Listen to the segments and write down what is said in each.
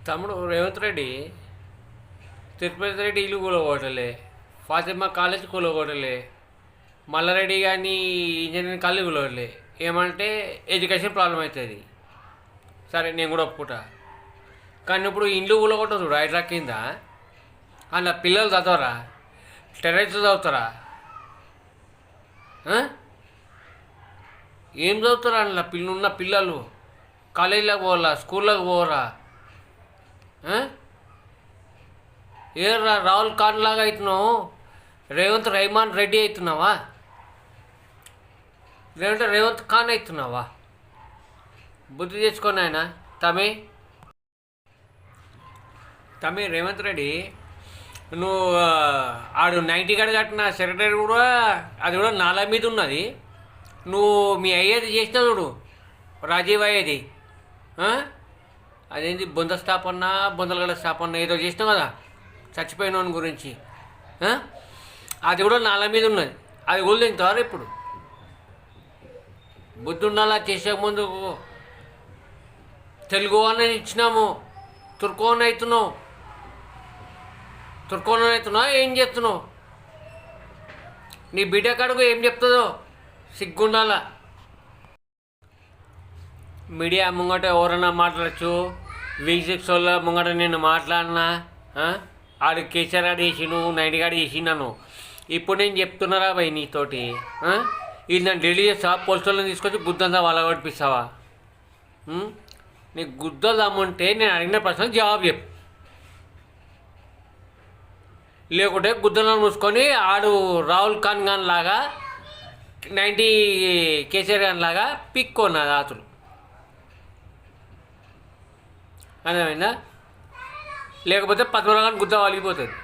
తమ్ముడు రేవంత్ రెడ్డి తిరుపతి రెడ్డి ఇల్లు కూలగొట్టలే, ఫాతిమా కాలేజ్ కూలగొట్టలే, మల్లారెడ్డి కానీ ఇంజనీరింగ్ కాలేజ్ కూలగొట్టలే. ఏమంటే ఎడ్యుకేషన్ ప్రాబ్లం అవుతుంది. సరే నేను కూడా ఒప్పుకుంటా. కానీ ఇప్పుడు ఇండ్లు కూలగొట్టదు చూడు హైడ్రా కింద, అలా పిల్లలు చదవరా? టెర్రస్ చదువుతారా? ఏం చదువుతారా? అందులో ఉన్న పిల్లలు కాలేజీలోకి పోవాలా, స్కూల్లోకి పోవరా? ఏ రాహుల్ ఖాన్ లాగా అవుతున్నావు? రేవంత్ రెడ్డి అవుతున్నావా? లేదంటే రేవంత్ ఖాన్ అవుతున్నావా? బుద్ధి తెచ్చుకొని ఆయన తమ్మి రేవంత్ రెడ్డి, నువ్వు ఆడు 90 గడ కట్టిన సెక్రటరీ కూడా అది కూడా నాలా మీద ఉన్నది. నువ్వు మీ అయ్యేది చేసినా చూడు, రాజీవ్ అయ్యేది అదేంటి బొందలగడ స్థాపన ఏదో చేసినావు కదా చచ్చిపోయిన గురించి. అది కూడా నాలా మీద ఉన్నది. అది కూడా తింటారు ఇప్పుడు. బుద్ధి ఉండాలా. చేసే ముందు తెలుగు అని ఇచ్చినాము, తుర్కోన్ అవుతున్నావు. ఏం చేస్తున్నావు? నీ బిడ్డ కడుగు ఏం చెప్తుందో సిగ్గుండాలా. మీడియా ముంగట ఎవరన్నా మాట్లాడచ్చు. V6 వాళ్ళ ముంగట నేను మాట్లాడినా, ఆడు కేసీఆర్ గారు చేసిను, 90 గారు చేసినాను. ఇప్పుడు నేను చెప్తున్నారా భయ్ నీతోటి? ఇది నన్ను ఢిల్లీ చేస్తావా? పోలీసు వాళ్ళని తీసుకొచ్చి గుద్దంతా వాళ్ళ కొట్టిస్తావా? నీకు గుద్దలు దమ్ముంటే నేను అడిగిన ప్రశ్న జవాబు చెప్పు. లేకుంటే గుద్దలను మూసుకొని ఆడు రాహుల్ ఖాన్ గాన్ లాగా 90 కేసీఆర్ గాన్ లాగా పిక్కోనా రాత్రులు. అర్థమైందా? లేకపోతే పద్మరావు గారిని గుద్ద వలిగిపోతుంది.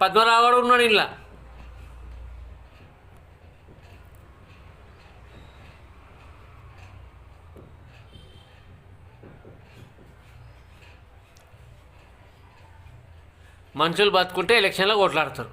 పద్మరావు గారు ఉన్నాడు ఇలా. మనుషులు బతుకుంటే ఎలక్షన్లో కొట్లాడతారు.